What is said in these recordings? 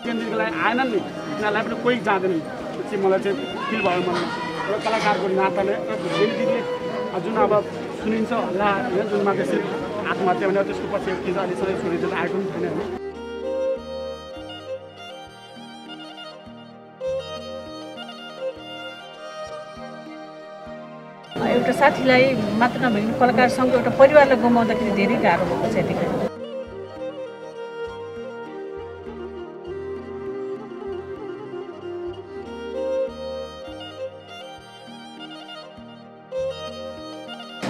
केन्द्रको लागि आएनन् नि यिनीहरूलाई पनि कोही जाँदैन चाहिँ मलाई चाहिँ फिल भयो मनमा एउटा कलाकारको नाताले दिदीले जुन अब सुनिन्छ हल्ला होइन जुनमा त्यसरी आत्महत्या भने त्यसको पछि किन अहिलेसम्म छोडेर आएको पनि छैन होइन। एउटा साथीलाई मात्र नभई कलाकार सङ्घको एउटा परिवारलाई गुमाउँदाखेरि धेरै गाह्रो भएको छ यतिखेर।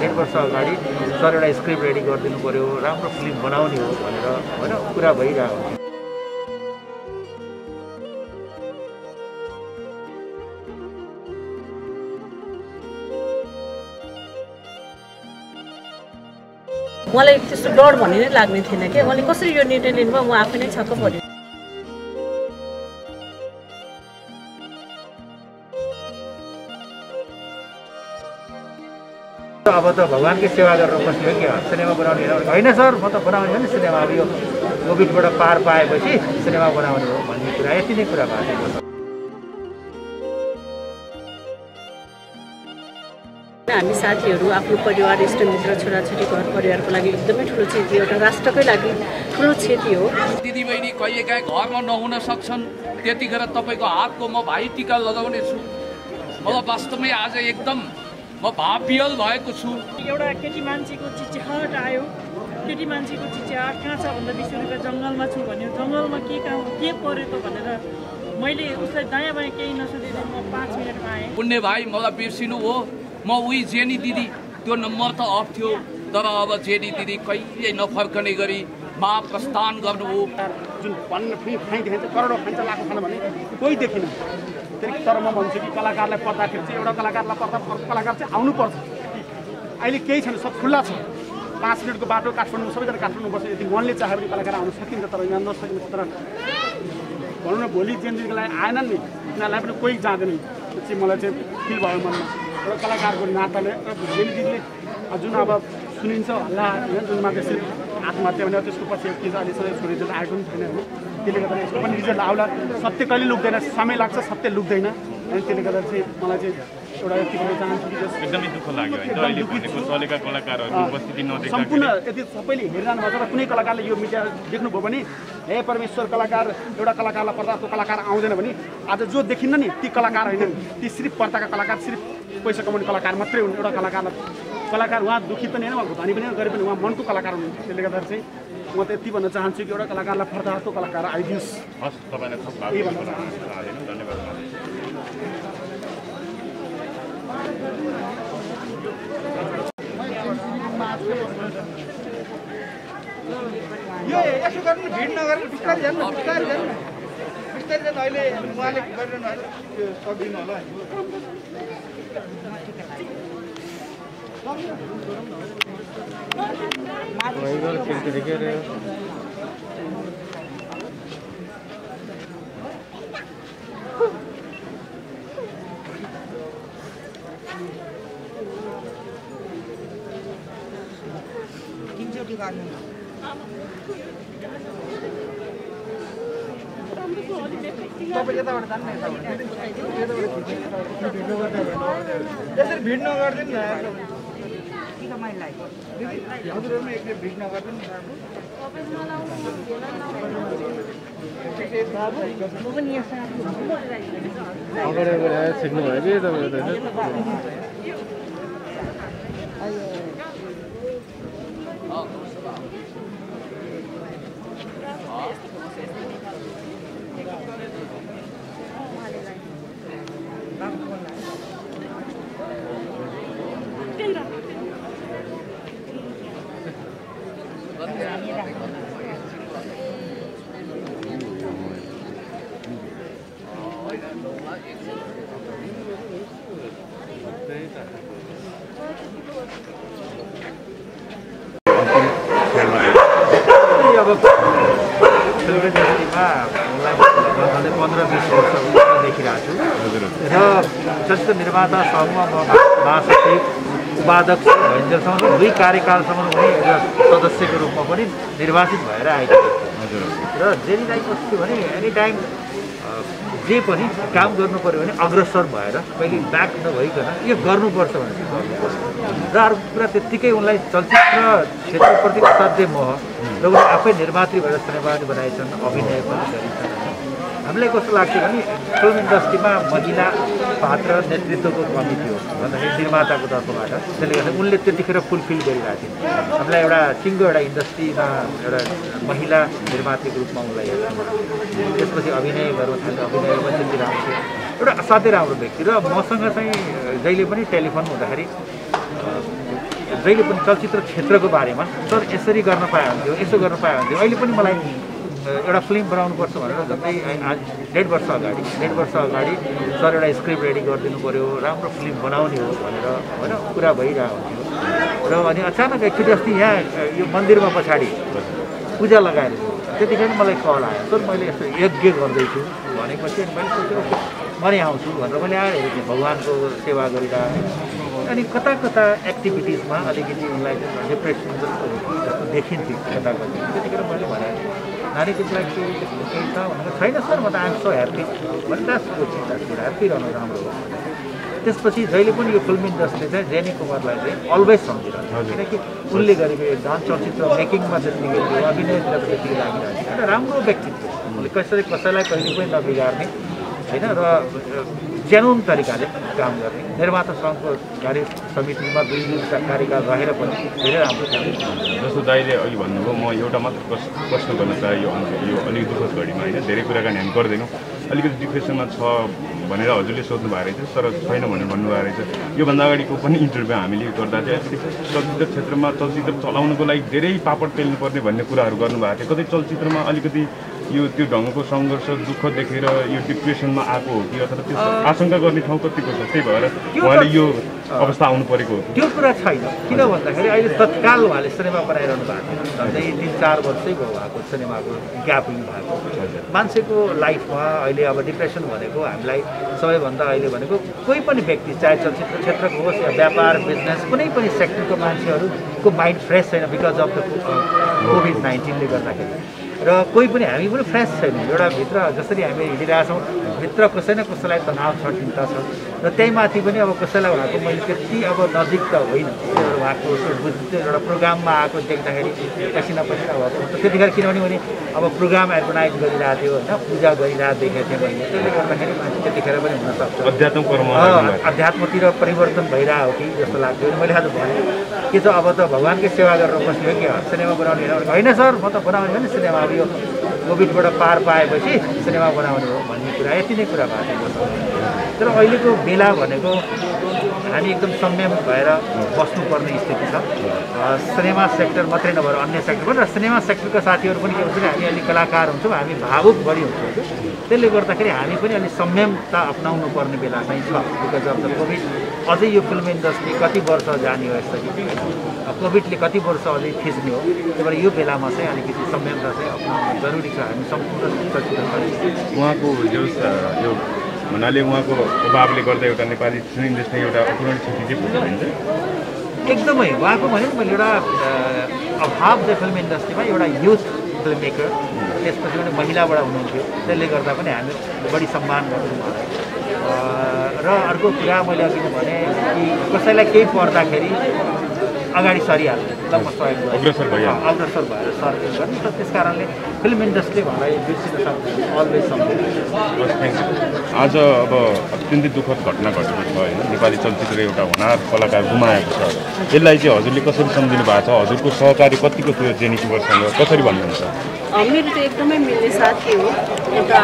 एक वर्ष अगाडि सर एउटा स्क्रिप्ट रेडी गरिदिनु पर्यो, राम्रो फिल्म बनाउने हो भनेर होइन कुरा भइरहेको हुन्छ। मलाई त्यस्तो डर भन्ने नै लाग्ने थिएन कि उहाँले कसरी यो निर्णय लिनुभयो म आफै नै छक्क परेँ। अब त भगवान्कै सेवा गरेर बस्ने हो कि सिनेमा बनाउने होइन सर, म त बनाउने हो नि सिनेमा। अब यो कोभिडबाट पार पाएपछि सिनेमा बनाउने हो भन्ने कुरा यति नै कुरा भएको छ। हामी साथीहरू आफ्नो परिवार इष्टमित्र छोराछोरी घर परिवारको लागि एकदमै ठुलो क्षति, एउटा राष्ट्रकै लागि ठुलो क्षति हो। दिदीबहिनी कहिलेकाहीँ घरमा नहुन सक्छन्, त्यतिखेर तपाईँको हातको म भाइटिका लगाउने छु। मलाई वास्तवमै आज एकदम म भावविह्वल भएको छु। एउटा केटी मान्छेको चिच्याहट आयो, केटी मान्छेको चिच्याहट कहाँ छ भन्दा 20 रुपियाँ जङ्गलमा छु भन्यो। जङ्गलमा के पऱ्यो त भनेर मैले उसलाई दायाँ बायाँ केही नसोधेर म 5 मिनटमा आएँ। पुण्य भाइ मलाई बिर्सिनु हो, म उही जेनी दिदी त्यो नम्बर त अफ थियो, तर अब जेनी दिदी कहिले नफर्कने गरी महाप्रस्थान गर्नुभयो। जुन भन्न फाइन देखाइन्छ करोडौँ खान्छ लाखौँ खान भने कोही देखिन। तर म भन्छु कि कलाकारलाई पर्दाखेरि चाहिँ एउटा कलाकारलाई पर्दा अर्को कलाकार चाहिँ आउनुपर्छ। अहिले केही छैन, सब खुल्ला छ। 5 मिनटको बाटो काठमाडौँ, सबैजना काठमाडौँ बस्छ। यदि मनले चाह्यो भने कलाकार आउन सकिन्छ, तर यहाँ नसकिन्छ। तर भनौँ न भोलि जेनजीको लागि आएनन् नि यिनीहरूलाई पनि कोही जाँदैन चाहिँ मलाई चाहिँ फिल भयो मनमा एउटा कलाकारको नाताले। जेनी दिदीले जुन अब सुनिन्छ हल्ला होइन जुनमा त्यसरी आत्महत्या भने त्यसको पछि किन अहिलेसम्म छोडेर आएको पनि छैन होइन। त्यसले गर्दा यसको पनि रिजल्ट आउला। सत्य कहिले लुक्दैन, समय लाग्छ, सत्य लुक्दैन। अनि त्यसले गर्दा चाहिँ मलाई चाहिँ एउटा यति भन्न चाहन्छु कि एकदमै दुःख लाग्यो होइन अहिले भनेको चलेका कलाकारहरू उपस्थिति नदेख्दा सम्पूर्ण यदि सबैले हेरिरहनु भएको छ र कुनै कलाकारले यो मिडिया देख्नुभयो भने हे परमेश्वर कलाकार एउटा कलाकारलाई पर्दा त्यो कलाकार आउँदैन भने आज जो देखिन्न नि ती कलाकार होइनन्, ती सिर्फ पर्दाका कलाकार, सिर्फ पैसा कमाउने कलाकार मात्रै हुन्। एउटा कलाकार उहाँ दुखी पनि होइन, उहाँ धनी पनि गरिब पनि, उहाँ मनको कलाकार हुनुहुन्छ। त्यसले गर्दा चाहिँ म त यति भन्न चाहन्छु कि एउटा कलाकारलाई पर्दा त्यो कलाकार आइदियोस्। हस्, तपाईँलाई थप धन्यवाद। यो यसो गर्नु, भिड नगर्नु, बिस्तारै जानु, बिस्तारै जानु, बिस्तारै जानु। अहिले उहाँले गरिरहनु भएको त्यो सक्दिनु होला। तपाईँ यताबाट जानु न, यसरी भिड नगरिदिनु न। हजुरहरूमा एकले भिड नगरिदिनु फिल्म इन्डस्ट्रीमा मलाई 15-20 वर्ष देखिरहेको छु र चलचित्र निर्माता सङ्घमा म महासचिव उपाध्यक्ष भइन्जेलसम्म 2 कार्यकालसम्म पनि एउटा सदस्यको रूपमा पनि निर्वाचित भएर आएको र जेनीलाई कस्तो भने एनी टाइम जे पनि काम गर्नु पऱ्यो भने अग्रसर भएर कहिले ब्याक नभइकन यो गर्नुपर्छ भने र अर्को कुरा त्यत्तिकै उनलाई चलचित्र क्षेत्रप्रति असाध्यै मोह र उनी आफै निर्मात्री भएर सिनेमा पनि बनाएछन्, अभिनय पनि गरिन्छन्। हामीलाई कस्तो लाग्छ भने फिल्म इन्डस्ट्रीमा महिला पात्र नेतृत्वको कमी थियो भन्दाखेरि निर्माताको तर्फबाट, त्यसले गर्दा उनले त्यतिखेर फुलफिल गरिरहेको थियो। हामीलाई एउटा सिङ्गो एउटा इन्डस्ट्रीमा एउटा महिला निर्मात्रीको रूपमा उनलाई हेर्छौँ। त्यसपछि अभिनय गर्नु थाल्यो, अभिनय पनि त्यति राम्रो थियो, एउटा असाध्यै राम्रो व्यक्ति। र मसँग चाहिँ जहिले पनि टेलिफोन हुँदाखेरि जहिले पनि चलचित्र क्षेत्रको बारेमा सर यसरी गर्न पाए हुन्थ्यो, यसो गर्न पाए हुन्थ्यो। अहिले पनि मलाई एउटा फिल्म बनाउनुपर्छ भनेर झन्डै 1.5 वर्ष अगाडि सर एउटा स्क्रिप्ट रेडी गरिदिनु पऱ्यो, राम्रो फिल्म बनाउने हो भनेर होइन कुरा भइरहेको हुन्थ्यो। र अनि अचानक एकचोटि अस्ति यहाँ यो मन्दिरमा पछाडि पूजा लगाएर त्यतिखेर मलाई कल आयो, सर मैले यस्तो यज्ञ गर्दैछु भनेपछि मैले सोचेँ म नै आउँछु भनेर मैले आएर हेरेँ भगवान्को सेवा गरिरहेको। अनि कता कता एक्टिभिटिजमा अलिकति उनलाई डिप्रेसन जस्तो देखिन्थ्यो कता कता। त्यतिखेर मैले भनेँ नानी तिमीलाई केही छ भनेको छैन सर, म त आइएम सो ह्याप्पी भने द्याट्स ह्याप्पी रहनु राम्रो हो। त्यसपछि जहिले पनि यो फिल्म इन्डस्ट्रीले चाहिँ जेनी कुमारलाई चाहिँ अलवेज सम्झिरहन्छ, किनकि उनले गरेको एकदम चलचित्र मेकिङमा जतिकै थियो, अभिनयतिर त्यतिकै लागिरहेको थियो। एउटा राम्रो व्यक्तित्व, उनले कसैलाई कहिले पनि नबिगार्ने होइन र जेनुन तरिकाले काम गर्ने। निर्माता सङ्घको कार्य समितिमा 2 कार्यकाल रहेर पनि धेरै राम्रो काम। जस्तो दाइले अघि भन्नुभयो, म एउटा मात्र प्रश्न गर्न चाहे यो अलिक दुःखद घडीमा होइन, धेरै कुराकानी हामी गर्दैनौँ, अलिकति डिप्रेसनमा छ भनेर हजुरले सोध्नु भएको रहेछ, तर छैन भनेर भन्नुभएको रहेछ। योभन्दा अगाडिको पनि इन्टरभ्यू हामीले गर्दा चाहिँ चलचित्र क्षेत्रमा चलचित्र चलाउनुको लागि धेरै पापड पेल्नुपर्ने भन्ने कुराहरू गर्नुभएको थियो। कतै चलचित्रमा अलिकति यो त्यो ढङ्गको सङ्घर्ष दुःख देखेर यो डिप्रेसनमा आएको हो कि अथवा त्यो आशंका गर्ने ठाउँ कतिको छ, त्यही भएर उहाँले यो अवस्था आउनु परेको हो? त्यो कुरा छैन, किन भन्दाखेरि अहिले तत्काल उहाँले सिनेमा बनाइरहनु भएको थियो, झन्डै 3-4 वर्षै भयो उहाँको सिनेमाको ग्यापिङ भएको। मान्छेको लाइफमा अहिले अब डिप्रेसन भनेको हामीलाई सबैभन्दा अहिले भनेको कोही पनि व्यक्ति चाहे चलचित्र क्षेत्रको होस् या व्यापार बिजनेस कुनै पनि सेक्टरको मान्छेहरूको माइन्ड फ्रेस छैन बिकज अफ द कोभिड-19ले गर्दाखेरि। र कोही पनि हामी पनि फ्रेस छैन, एउटा भित्र जसरी हामी हिँडिरहेछौँ भित्र कसै न कसैलाई तनाव छ, चिन्ता छ। र त्यही माथि पनि अब कसैलाई उहाँको मैले त्यति अब नजिक त होइन, उहाँको एउटा प्रोग्राममा आएको देख्दाखेरि पसिना भएको त्यतिखेर, किनभने अब प्रोग्राम अर्गनाइज गरिरहेको थियो होइन, पूजा गरिरहेको देखेको थिएँ मैले। त्यसले गर्दाखेरि मान्छे त्यतिखेर पनि हुनसक्छ अध्यात्मतिर परिवर्तन भइरहेको हो कि जस्तो लाग्थ्यो। मैले आज भने के छ, अब त भगवान्कै सेवा गरेर बस्ने हो कि सिनेमा बनाउने होइन सर, म त बनाउने हो नि सिनेमा, अब यो कोभिडबाट पार पाएपछि सिनेमा बनाउने हो भन्ने कुरा यति नै कुरा भएको थियो। तर अहिलेको बेला भनेको हामी एकदम संयम भएर बस्नुपर्ने स्थिति छ। सिनेमा सेक्टर मात्रै नभएर अन्य सेक्टर पनि, र सिनेमा सेक्टरका साथीहरू पनि के हुन्छ भने हामी अलि कलाकार हुन्छौँ, हामी भावुक बढी हुन्छौँ, त्यसले गर्दाखेरि हामी पनि अलिक संयमता अप्नाउनु पर्ने बेला चाहिँ छ। बिकज अफ द कोभिड अझै यो फिल्म इन्डस्ट्री कति वर्ष जाने हो यसरी, कोभिडले कति वर्ष अझै थिच्ने हो, त्यही भएर यो बेलामा चाहिँ अलिकति संयमता चाहिँ अप्नाउनु जरुरी छ। हामी सम्पूर्ण उहाँको यो भन्नाले उहाँको प्रभावले गर्दा एउटा नेपाली फिल्म इन्डस्ट्री एउटा अपूर्ण क्षति चाहिँ पुग्छ एकदमै। उहाँको भने मैले एउटा अभाव चाहिँ फिल्म इन्डस्ट्रीमा एउटा युथ फिल्म मेकर, त्यसपछि पनि महिलाबाट हुनुहुन्थ्यो, त्यसले गर्दा पनि हामी बढी सम्मान गर्छौँ उहाँलाई। र अर्को कुरा मैले अघि भने कि कसैलाई केही पर्दाखेरि अगाडि सरिहाल्नु, ल म सहयोग अग्रसर भएर सर्भिस गर्नु। र त्यस कारणले फिल्म इन्डस्ट्री मलाई बिर्सिन सक्दैन, अलवेज सम्झिनु। आज अब अत्यन्तै दुःखद घटना घटेको छ होइन, नेपाली चलचित्र एउटा होनार कलाकार गुमाएको छ, यसलाई चाहिँ हजुरले कसरी सम्झिनु भएको छ? हजुरको सहकारी कतिको थियो जेनी कुमारसँग, कसरी भन्नुहुन्छ? मेरो त एकदमै मिल्ने साथी हो, एउटा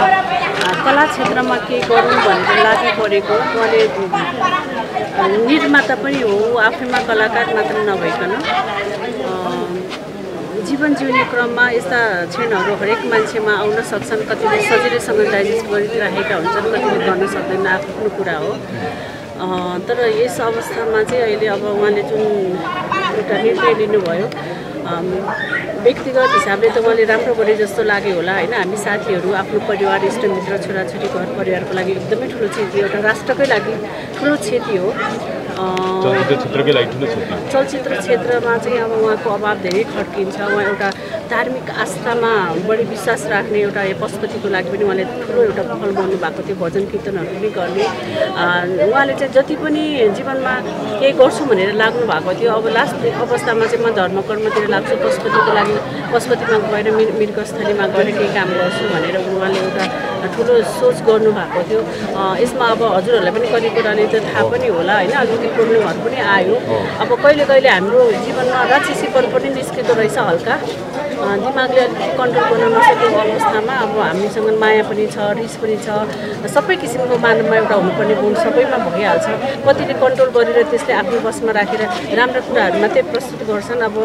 कला क्षेत्रमा के गरौँ भनेर लागि परेको। उहाँले निर्माता पनि हो, आफैमा कलाकार मात्र नभइकन जीवन जिउने क्रममा यस्ता क्षणहरू हरेक मान्छेमा आउन सक्छन्। कतिले सजिलैसँग डाइजेस्ट गरिराखेका हुन्छन्, कतिले गर्न सक्दैन, आफ्नो कुरा हो। तर यस अवस्थामा चाहिँ अहिले अब उहाँले जुन एउटा निर्णय लिनुभयो, व्यक्तिगत हिसाबले त मैले राम्रो गरेँ जस्तो लाग्यो होला होइन। हामी साथीहरू, आफ्नो परिवार, इष्टमित्र, छोराछोरी, घर परिवारको लागि एकदमै ठुलो क्षति, एउटा राष्ट्रकै लागि ठुलो क्षति हो। चलचित्र क्षेत्रमा चाहिँ अब उहाँको अभाव धेरै खड्किन्छ। उहाँ एउटा धार्मिक आस्थामा बढी विश्वास राख्ने, एउटा पशुपतिको लागि पनि उहाँले ठुलो एउटा पहल गर्नुभएको थियो, भजन कीर्तनहरू पनि गर्ने। उहाँले चाहिँ जति पनि जीवनमा केही गर्छु भनेर लाग्नु भएको थियो। अब लास्ट अवस्थामा चाहिँ म धर्मकर्मतिर लाग्छु, पशुपतिको लागि पशुपतिमा गएर मृगस्थलीमा गएर केही काम गर्छु भनेर उहाँले एउटा ठुलो सोच गर्नुभएको थियो। यसमा अब हजुरहरूलाई पनि कति कुराले त थाहा पनि होला होइन, अलिकति प्रब्लमहरू पनि आयो। अब कहिले कहिले हाम्रो जीवनमा राक्षसीपन पनि निस्किँदो रहेछ हल्का, दिमागले अलिकति कन्ट्रोल गर्न नसकेको अवस्थामा अब हामीसँग माया पनि छ, रिस पनि छ, सबै किसिमको मानवमा एउटा हुनुपर्ने गुण सबैमा भइहाल्छ। कतिले कन्ट्रोल गरेर त्यसले आफ्नो बसमा राखेर राम्रा कुराहरू मात्रै प्रस्तुत गर्छन्। अब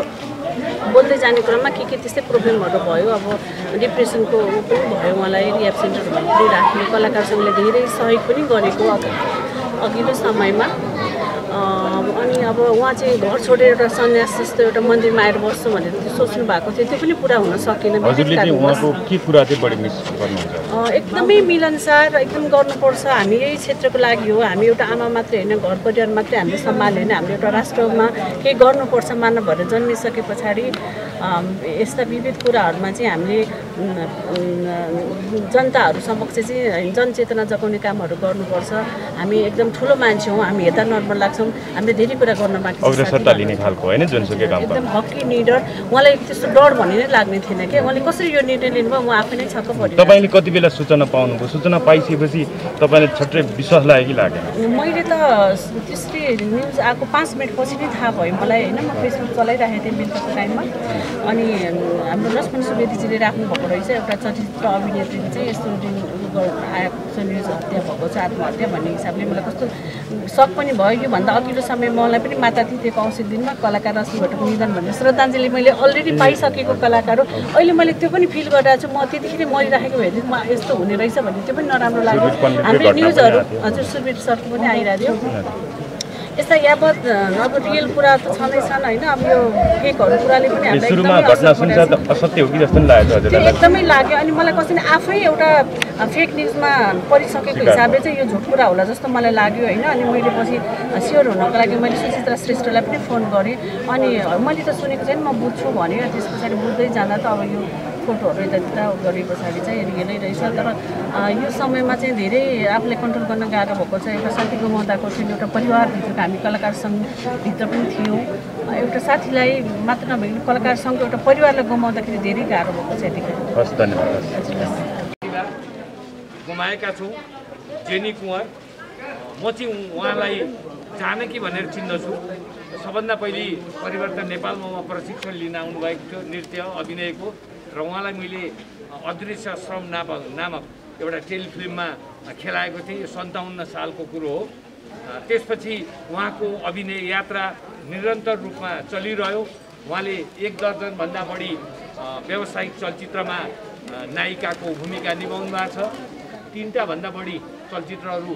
बोल्दै जाने क्रममा के त्यस्तै प्रब्लमहरू भयो। अब डिप्रेसनको पनि भयो, उहाँलाई रिह्याब सेन्टरहरू पनि राख्ने, कलाकार सङ्घले धेरै सहयोग पनि गरेको अघिल्लो समयमा। अनि अब उहाँ चाहिँ घर छोडेर एउटा सन्यास जस्तो एउटा मन्दिरमा आएर बस्छु भनेर सोच्नु भएको थियो, त्यो पनि पुरा हुन सकेन। एकदमै मिलनसार एकदम गर्नुपर्छ। हामी यही क्षेत्रको लागि हो, हामी एउटा आमा मात्रै होइन, घर परिवार मात्रै हामीले सम्हाल्यो होइन, हामीले एउटा राष्ट्रमा केही गर्नुपर्छ। मानव भएर जन्मिसके पछाडि यस्ता विविध कुराहरूमा चाहिँ हामीले जनताहरू समक्ष चाहिँ जनचेतना जगाउने कामहरू गर्नुपर्छ। हामी एकदम ठुलो मान्छे हौँ, हामी हेर्दा नर्मल लाग्छौँ, हामीले धेरै कुरा गर्न बाँकी छ। एकदम हकी निडर, उहाँलाई त्यस्तो डर भन्ने नै लाग्ने थिएन क्या। उहाँले कसरी यो निर्णय लिनुभयो, म आफै नै छक्क परेँ। तपाईँले कति बेला सूचना पाउनुभयो? सूचना पाइसकेपछि तपाईँले छट्टै विश्वास लाग्यो कि लागेन? मैले त त्यसरी न्युज आएको 5 मिनट पछि नै थाहा भयो मलाई होइन। म फेसबुक चलाइरहेको थिएँ बेलुकाको टाइममा, अनि हाम्रो लक्ष्मण सुवेदीजीले राख्नुभएको रहेछ एउटा चलचित्र अभिनेत्रीले चाहिँ यस्तो आएको छ, न्युज हत्या भएको छ, आत्महत्या भन्ने हिसाबले मलाई कस्तो सक पनि भयो। योभन्दा अघिल्लो समय मलाई पनि माता तिथेको औँसी दिनमा कलाकार रश्मि भट्टको निधन भन्ने श्रद्धाञ्जली मैले अलरेडी पाइसकेको कलाकार हो। अहिले मैले त्यो पनि फिल गरिरहेको छु, म त्यतिखेर मरिराखेको भए म यस्तो हुने रहेछ भन्ने त्यो पनि नराम्रो लाग्यो। हामीले न्युजहरू हजुर सुबिर सरको पनि आइरहेको थियो। यस्ता यावत अब रियल कुरा त छँदैछन् होइन। अब यो फेकहरू कुराले पनि एकदमै लाग्यो। अनि मलाई कसैले आफै एउटा फेक न्युजमा परिसकेको हिसाबले चाहिँ यो झुट कुरा होला जस्तो मलाई लाग्यो होइन। अनि मैले पछि स्योर हुनको लागि मैले सुचित्रा श्रेष्ठलाई पनि फोन गरेँ। अनि मैले त सुनेको छैन, म बुझ्छु भने त्यस पछाडि बुझ्दै जाँदा त अब यो फोटोहरू यतातिर गरे पछाडि चाहिँ रियलै रहेछ। तर यो समयमा चाहिँ धेरै आफूले कन्ट्रोल गर्न गाह्रो भएको छ। एउटा साथी गुमाउँदाको थियो, एउटा परिवारभित्रको हामी कलाकार सङ्घभित्र पनि थियौँ। एउटा साथीलाई मात्र नभएर कलाकार सङ्घको एउटा परिवारलाई गुमाउँदाखेरि धेरै गाह्रो भएको छ यतिखेर। गुमाएका छौँ जेनी कुँवर। म चाहिँ उहाँलाई जानकी भनेर चिन्दछु। सबभन्दा पहिले परिवर्तन नेपालमा उहाँ प्रशिक्षण लिन आउनुभएको थियो नृत्य अभिनयको, र उहाँलाई मैले अदृश्य श्रम नामक एउटा टेलिफिल्ममा खेलाएको थिएँ। यो 57 सालको कुरो हो। त्यसपछि उहाँको अभिनय यात्रा निरन्तर रूपमा चलिरह्यो। उहाँले 1 दर्जनभन्दा बढी व्यावसायिक चलचित्रमा नायिकाको भूमिका निभाउनु भएको छ। 3टा भन्दा बढी चलचित्रहरू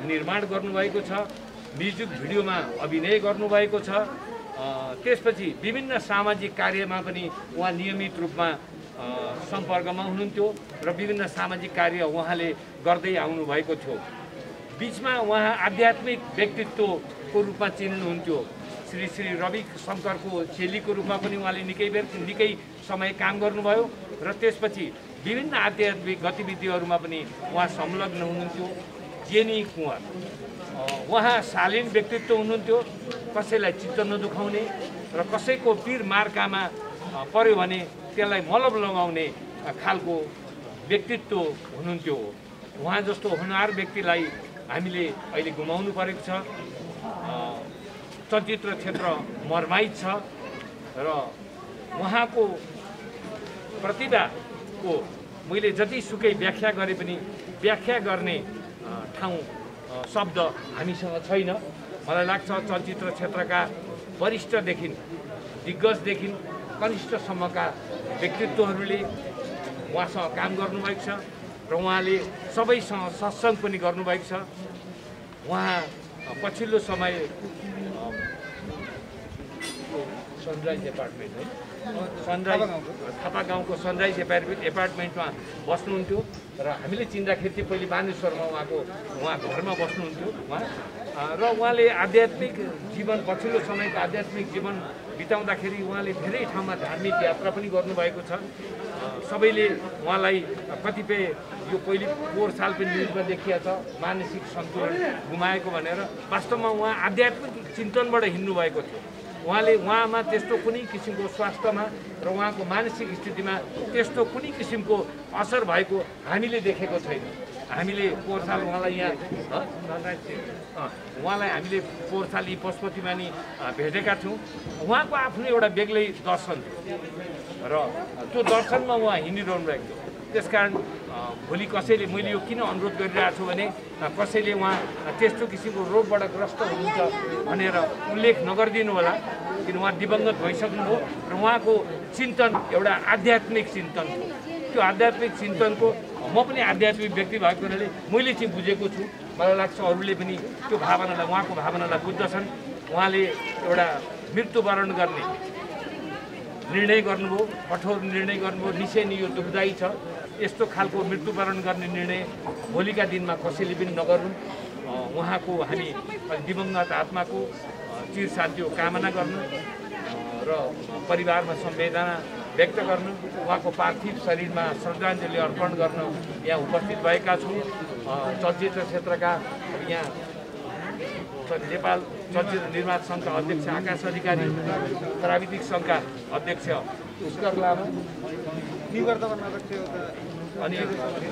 निर्माण गर्नुभएको छ। म्युजिक भिडियोमा अभिनय गर्नुभएको छ। त्यसपछि विभिन्न सामाजिक कार्यमा पनि उहाँ नियमित रूपमा सम्पर्कमा हुनुहुन्थ्यो र विभिन्न सामाजिक कार्य उहाँले गर्दै आउनुभएको थियो। बिचमा उहाँ आध्यात्मिक व्यक्तित्वको रूपमा चिन्नुहुन्थ्यो। श्री रवि शङ्करको चेलीको रूपमा पनि उहाँले निकै समय काम गर्नुभयो र त्यसपछि विभिन्न आध्यात्मिक गतिविधिहरूमा पनि उहाँ संलग्न हुनुहुन्थ्यो। जेनी कुँवर उहाँ शालीन व्यक्तित्व हुनुहुन्थ्यो। कसैलाई चित्त नदुखाउने र कसैको पीर मार्कामा पर्यो भने त्यसलाई मलम लगाउने खालको व्यक्तित्व हुनुहुन्थ्यो। उहाँ जस्तो होनहार व्यक्तिलाई हामीले अहिले गुमाउनु परेको छ। चलचित्र क्षेत्र मर्माहित छ र उहाँको प्रतिभाको मैले जतिसुकै व्याख्या गरे पनि व्याख्या गर्ने ठाउँ शब्द हामीसँग छैन। मलाई लाग्छ चलचित्र क्षेत्रका वरिष्ठदेखि दिग्गजदेखि कनिष्ठसम्मका व्यक्तित्वहरूले उहाँसँग काम गर्नुभएको छ र उहाँले सबैसँग सत्सङ्ग पनि गर्नुभएको छ। उहाँ पछिल्लो समय सनराइज एपार्टमेन्ट है सनराइज थापा गाउँको सनराइज एपार्टमेन्टमा बस्नुहुन्थ्यो र हामीले चिन्दाखेरि चाहिँ पहिले बानेश्वरमा उहाँ घरमा बस्नुहुन्थ्यो र उहाँले आध्यात्मिक जीवन पछिल्लो समयको आध्यात्मिक जीवन बिताउँदाखेरि उहाँले धेरै ठाउँमा धार्मिक यात्रा पनि गर्नुभएको छ सबैले उहाँलाई कतिपय यो पहिले पोहोर साल पनि न्युजमा देखिया छ मानसिक सन्तुलन गुमाएको भनेर वास्तवमा उहाँ आध्यात्मिक चिन्तनबाट हिँड्नुभएको थियो उहाँमा त्यस्तो कुनै किसिमको स्वास्थ्यमा र उहाँको मानसिक स्थितिमा त्यस्तो कुनै किसिमको असर भएको हामीले देखेको छैन हामीले पोहोर साल उहाँलाई यहाँ हामीले पोहोर साल यी पशुपतिमा नि भेटेका थियौँ उहाँको आफ्नो एउटा बेग्लै दर्शन थियो र त्यो दर्शनमा उहाँ हिँडिरहनु भएको थियो त्यसकारण भोलि कसैले मैले यो किन अनुरोध गरिरहेको छु भने कसैले उहाँ त्यस्तो किसिमको रोगबाट ग्रस्त हुनुहुन्छ भनेर उल्लेख नगरिदिनु होला किन उहाँ दिवंगत भइसक्नुभयो र उहाँको चिन्तन एउटा आध्यात्मिक चिन्तन थियो त्यो आध्यात्मिक चिन्तनको म पनि आध्यात्मिक व्यक्ति भएको हुनाले मैले चाहिँ बुझेको छु मलाई लाग्छ अरूले पनि त्यो भावनालाई उहाँको भावनालाई बुझ्दछन् उहाँले एउटा मृत्युवरण गर्ने निर्णय गर्नुभयो कठोर निर्णय गर्नुभयो निश्चय नै यो दुःखदायी छ यस्तो खालको मृत्युवरण गर्ने निर्णय भोलिका दिनमा कसैले पनि नगरून् उहाँको हामी दिवंगत आत्माको चिर शान्तिको कामना गर्नु र परिवारमा संवेदना व्यक्त गर्नु उहाँको पार्थिव शरीरमा श्रद्धाञ्जली अर्पण गर्न यहाँ उपस्थित भएका छौँ चलचित्र क्षेत्रका यहाँ नेपाल चलचित्र निर्माण सङ्घका अध्यक्ष आकाश अधिकारी प्राविधिक सङ्घका अध्यक्ष पुष्कर लामा अनि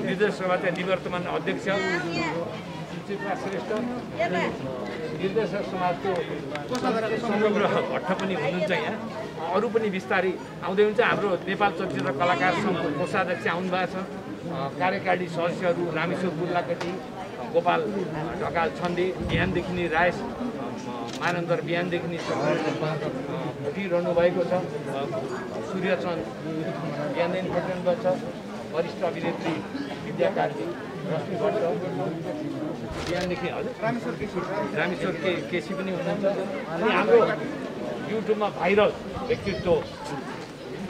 निर्देशक सभाका निवर्तमान अध्यक्ष सुचित्रा श्रेष्ठ निर्देशक समाजको समग्र भट्ट पनि हुनुहुन्छ यहाँ अरू पनि बिस्तारै आउँदै हुन्छ हाम्रो नेपाल चलचित्र कलाकार सङ्घको कोषाध्यक्ष आउनुभएको छ कार्यकारी सदस्यहरू रामेश्वर बुल्लाकटी गोपाल ढकाल छन्दे बिहानदेखि नै रायस मानन्दर बिहानदेखि नै उठिरहनु भएको छ सूर्यचन्द बिहानदेखि पठाउनु छ वरिष्ठ अभिनेत्री विद्या कार्की रश्मि भट्ट बिहानदेखि हजुर रामेश्वर केसी पनि हुनुहुन्छ अनि हाम्रो युट्युबमा भाइरल व्यक्तित्व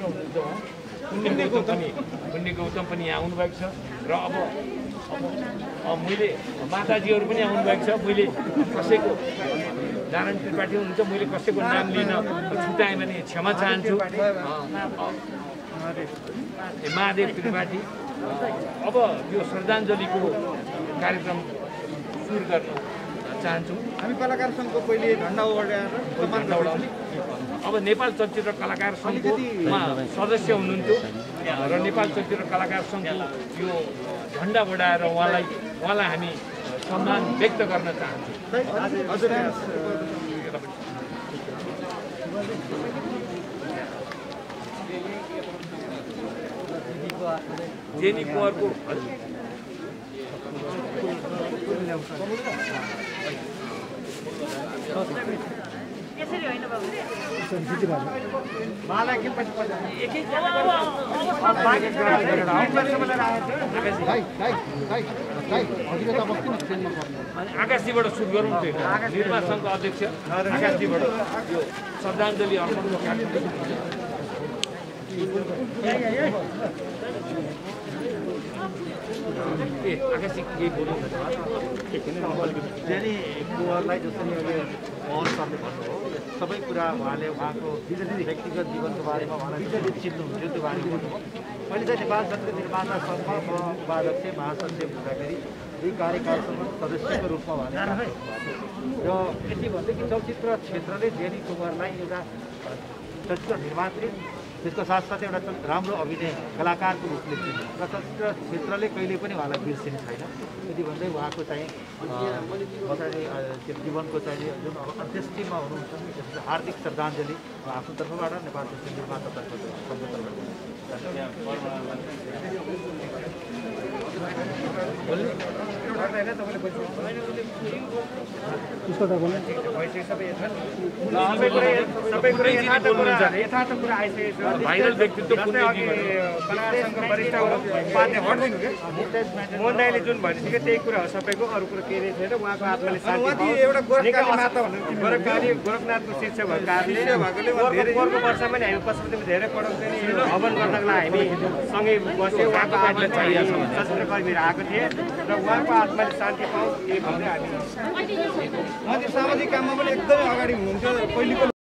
हुनुहुन्छ पुण्य गौतम पनि यहाँ आउनुभएको छ र अब मैले माताजीहरू पनि आउनुभएको छ मैले कसैको नारायण त्रिपाठी हुनुहुन्छ मैले कसैको नाम लिन छुट्याएँ भने क्षमा चाहन्छु महादेव त्रिपाठी अब यो श्रद्धाञ्जलीको कार्यक्रम सुरु गर्न चाहन्छौँ हामी कलाकार सङ्घको पहिले झन्डा उडाउने अब नेपाल चलचित्र कलाकार सङ्घको उहाँ सदस्य हुनुहुन्थ्यो र नेपाल चलचित्र कलाकार सङ्घको यो झन्डा बढाएर उहाँलाई हामी सम्मान व्यक्त गर्न चाहन्छौँ जेनी कुँवरको यसरी होइन बाबु आकाशजीबाट सुरु गरौँ निर्माण सङ्घका अध्यक्ष आकाशजीबाट यो श्रद्धाञ्जली अर्पणको कार्यक्रम आकाशी केही बोल्नु जेनी कुँवरलाई जसरी अहिले पवन सरले भन्नुभयो सबै कुरा उहाँको व्यक्तिगत जीवनको बारेमा उहाँलाई चिन्नुहुन्थ्यो त्यो बारेमा भन्नुभयो मैले चाहिँ नेपाल चलचित्र निर्माता सङ्घमा म उपाध्यक्ष महासचिव हुँदाखेरि यही कार्यकालसम्म सदस्यको रूपमा उहाँले र यति भन्दै कि चलचित्र क्षेत्रले जेनी कुँवरलाई एउटा चलचित्र निर्मात्री त्यसको साथसाथै एउटा राम्रो अभिनय कलाकारको रूपले चिन्यो र चलचित्र क्षेत्रले कहिले पनि उहाँलाई बिर्सिने छैन यदि भन्दै उहाँको चाहिँ जीवनको चाहिँ जुन अब अन्त्येष्टिमा हुनुहुन्छ त्यसको हार्दिक श्रद्धाञ्जली आफ्नो तर्फबाट नेपाल चलचित्र निर्माता तर्फबाट भाइरल व्यक्तित्व मोहन दाइले जुन भनिसक्यो त्यही कुरा हो सबैको, अरू कुरो केही नै छैन। उहाँको आत्माले गोरखनाथको शिष्य भएको कारणले पोहोरको वर्षमा नि हामी पशुपतिमा धेरै पढाउँथ्यौँ नि, हवन गर्नको लागि हामी सँगै बस्यौँ। उहाँको आत्माले सशस्त्र कर्मीहरू आएको थिए र उहाँको आत्माले शान्ति पाओस् यही भन्दै हामी सामाजिक काममा पनि एकदमै अगाडि हुनुहुन्थ्यो। पहिलेको